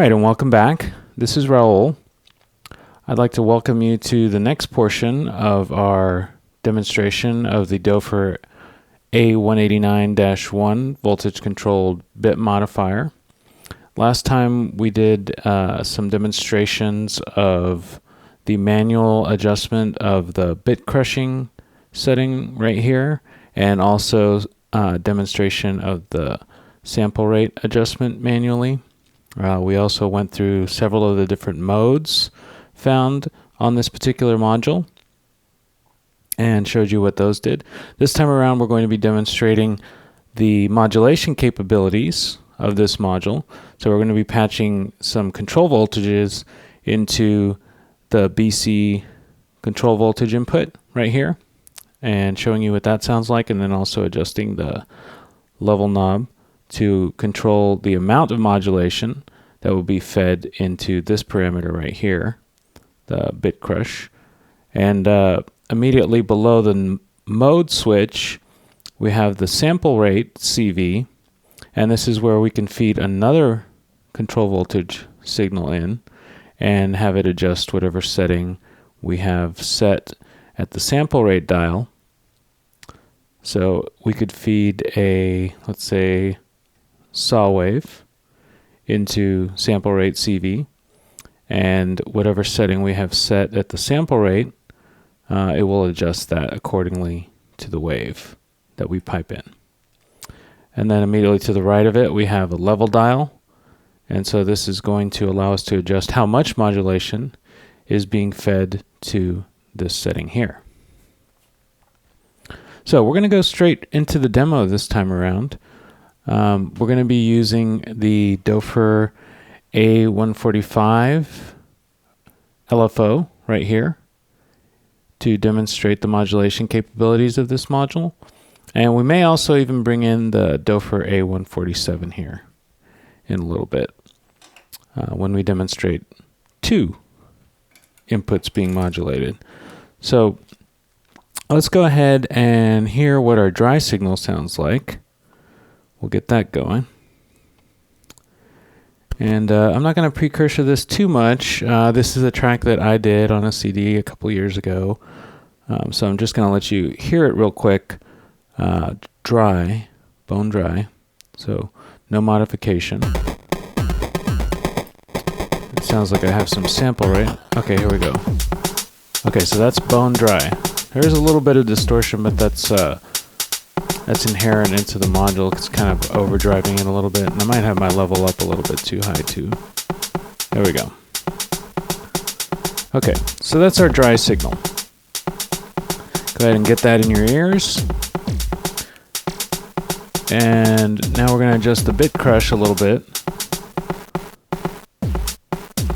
Alright, and welcome back. This is Raul. I'd like to welcome you to the next portion of our demonstration of the Doepfer A189-1 voltage-controlled bit modifier. Last time we did some demonstrations of the manual adjustment of the Bitcrushing setting right here, and also demonstration of the sample rate adjustment manually. We also went through several of the different modes found on this particular module and showed you what those did. This time around we're going to be demonstrating the modulation capabilities of this module. So we're going to be patching some control voltages into the BC control voltage input right here and showing you what that sounds like, and then also adjusting the level knob to control the amount of modulation that will be fed into this parameter right here, the Bitcrush. And immediately below the mode switch, we have the sample rate, CV, and this is where we can feed another control voltage signal in and have it adjust whatever setting we have set at the sample rate dial. So we could feed a, let's say, saw wave into sample rate CV, and whatever setting we have set at the sample rate, it will adjust that accordingly to the wave that we pipe in. And then immediately to the right of it we have a level dial, and so this is going to allow us to adjust how much modulation is being fed to this setting here. So we're going to go straight into the demo this time around. We're going to be using the Doepfer A145 LFO right here to demonstrate the modulation capabilities of this module. And we may also even bring in the Doepfer A147 here in a little bit when we demonstrate two inputs being modulated. So let's go ahead and hear what our dry signal sounds like. We'll get that going. And I'm not going to precursor this too much. This is a track that I did on a CD a couple years ago. So I'm just going to let you hear it real quick. Dry, bone dry. So no modification. It sounds like I have some sample rate. Okay, here we go. Okay, so that's bone dry. There's a little bit of distortion, but that's inherent into the module. It's kind of overdriving it a little bit, and I might have my level up a little bit too high too. There we go. Okay, so that's our dry signal. Go ahead and get that in your ears. And now we're going to adjust the Bitcrush a little bit.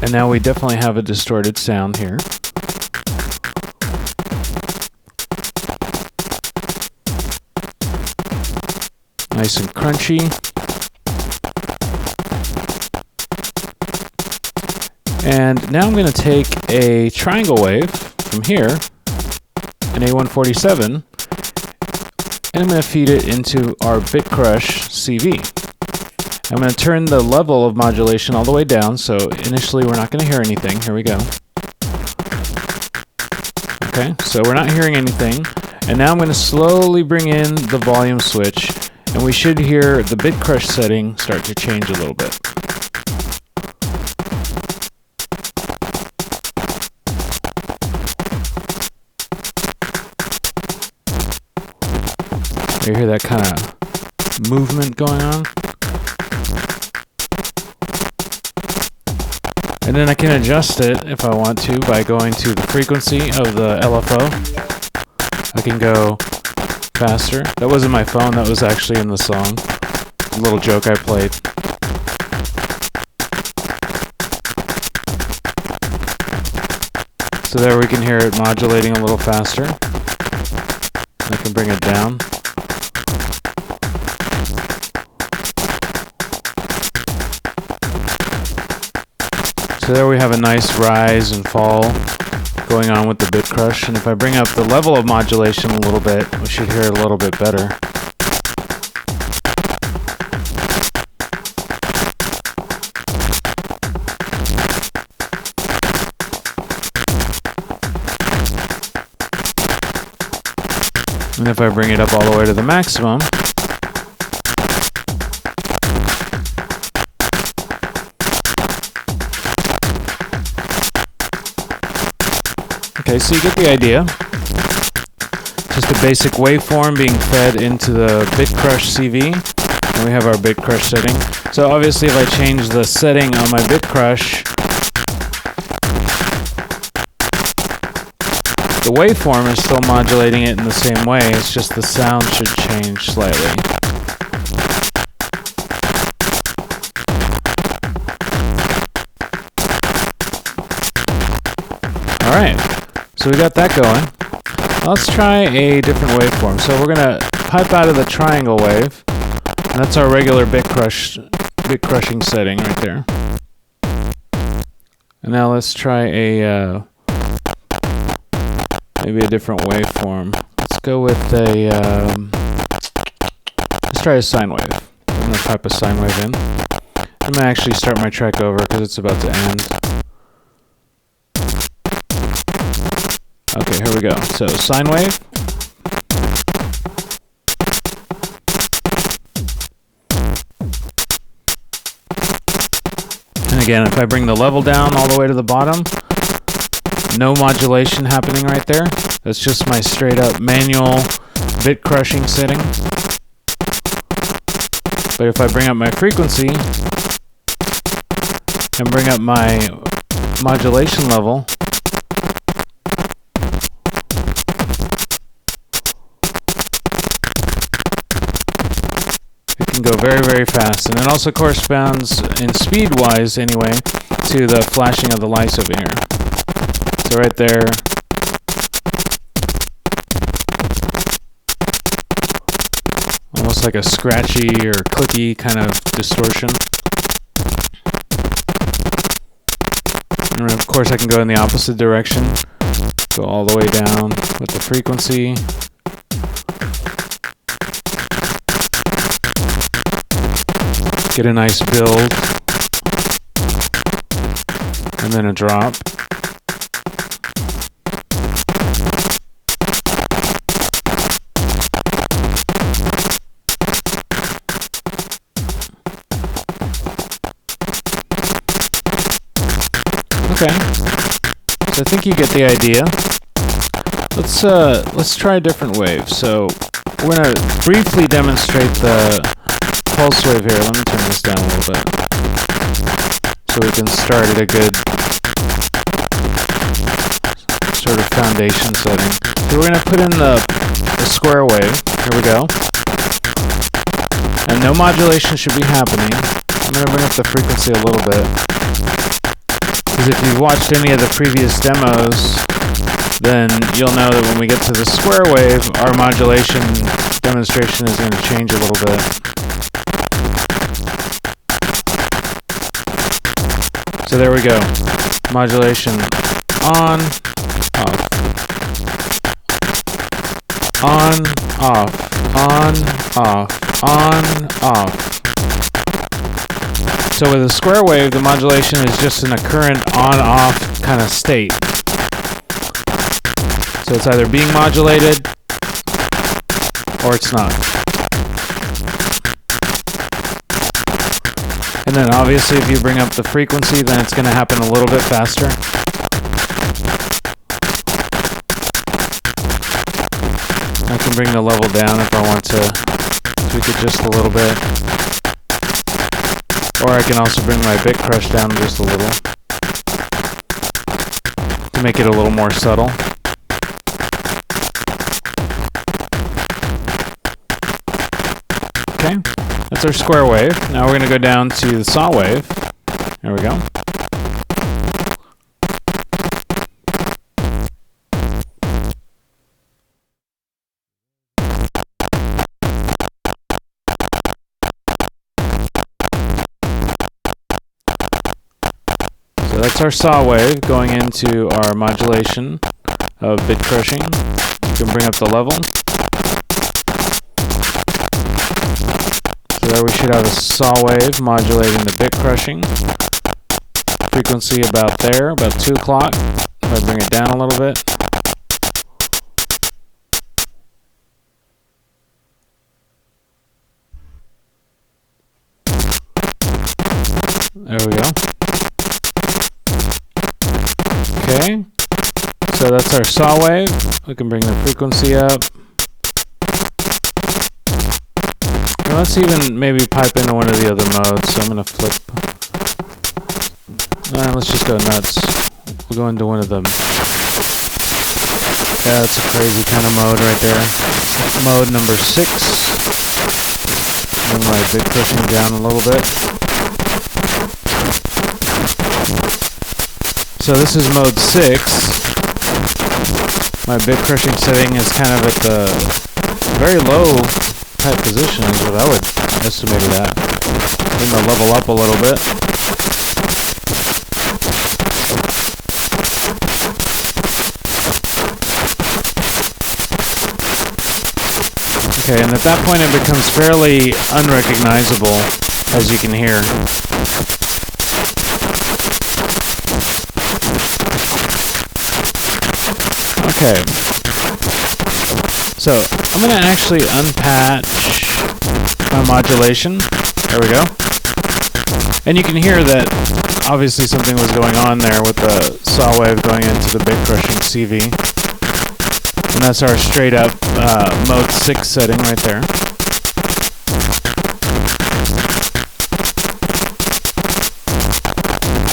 And now we definitely have a distorted sound here. Nice and crunchy. And now I'm going to take a triangle wave from here, an A147, and I'm going to feed it into our Bitcrush CV. I'm going to turn the level of modulation all the way down, so initially we're not going to hear anything. Here we go. Okay, so we're not hearing anything. And now I'm going to slowly bring in the volume switch, and we should hear the Bitcrush setting start to change a little bit. You hear that kind of movement going on? And then I can adjust it if I want to by going to the frequency of the LFO. I can go faster. That wasn't my phone, that was actually in the song. A little joke I played. So there we can hear it modulating a little faster. I can bring it down. So there we have a nice rise and fall going on with the Bitcrush, and if I bring up the level of modulation a little bit, we should hear it a little bit better. And if I bring it up all the way to the maximum, okay, so you get the idea. Just a basic waveform being fed into the Bitcrush CV, and we have our Bitcrush setting. So obviously if I change the setting on my Bitcrush, the waveform is still modulating it in the same way, it's just the sound should change slightly. Alright, so we got that going. Let's try a different waveform. So we're going to pipe out of the triangle wave, and that's our regular Bitcrushing setting right there. And now let's try a maybe a different waveform. Let's go with a let's try a sine wave. I'm going to pipe a sine wave in. I'm going to actually start my track over because it's about to end. Okay, here we go. So sine wave. And again, if I bring the level down all the way to the bottom, no modulation happening right there. That's just my straight up manual Bitcrushing setting. But if I bring up my frequency and bring up my modulation level, it can go very, very fast. And it also corresponds in speed-wise anyway to the flashing of the lights over here. So right there, almost like a scratchy or clicky kind of distortion. And of course I can go in the opposite direction, go all the way down with the frequency. Get a nice build, and then a drop. Okay, so I think you get the idea. Let's try a different wave. So we're gonna briefly demonstrate the pulse wave here. Let me turn this down a little bit so we can start at a good sort of foundation setting. So we're gonna put in the square wave. Here we go. And no modulation should be happening. I'm gonna bring up the frequency a little bit. Because if you've watched any of the previous demos, then you'll know that when we get to the square wave, our modulation demonstration is going to change a little bit. So there we go. Modulation on, off. On, off. On, off. On, off. So with a square wave, the modulation is just in a current on-off kind of state. So it's either being modulated or it's not. And then obviously if you bring up the frequency, then it's going to happen a little bit faster. I can bring the level down if I want to tweak it just a little bit. Or I can also bring my Bitcrush down just a little to make it a little more subtle. Okay, that's our square wave. Now we're going to go down to the saw wave. There we go. So that's our saw wave going into our modulation of Bitcrushing. You can bring up the level. So there we should have a saw wave modulating the Bitcrushing. Frequency about there, about 2 o'clock. If I bring it down a little bit. That's our saw wave. We can bring the frequency up. And let's even maybe pipe into one of the other modes. So I'm going to flip. Let's just go nuts. We'll go into one of them. Yeah, that's a crazy kind of mode right there. Mode number 6. Bring my Bitcrushing down a little bit. So this is mode 6. My Bitcrushing setting is kind of at the very low type position is what I would estimate it at. I'm going to level up a little bit. Okay, and at that point it becomes fairly unrecognizable, as you can hear. Okay, so I'm going to actually unpatch my modulation. There we go. And you can hear that obviously something was going on there with the saw wave going into the Bitcrushing CV. And that's our straight up mode 6 setting right there.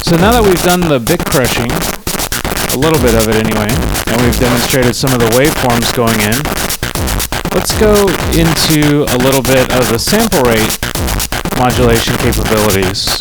So now that we've done the Bitcrushing, a little bit of it anyway, and we've demonstrated some of the waveforms going in, let's go into a little bit of the sample rate modulation capabilities.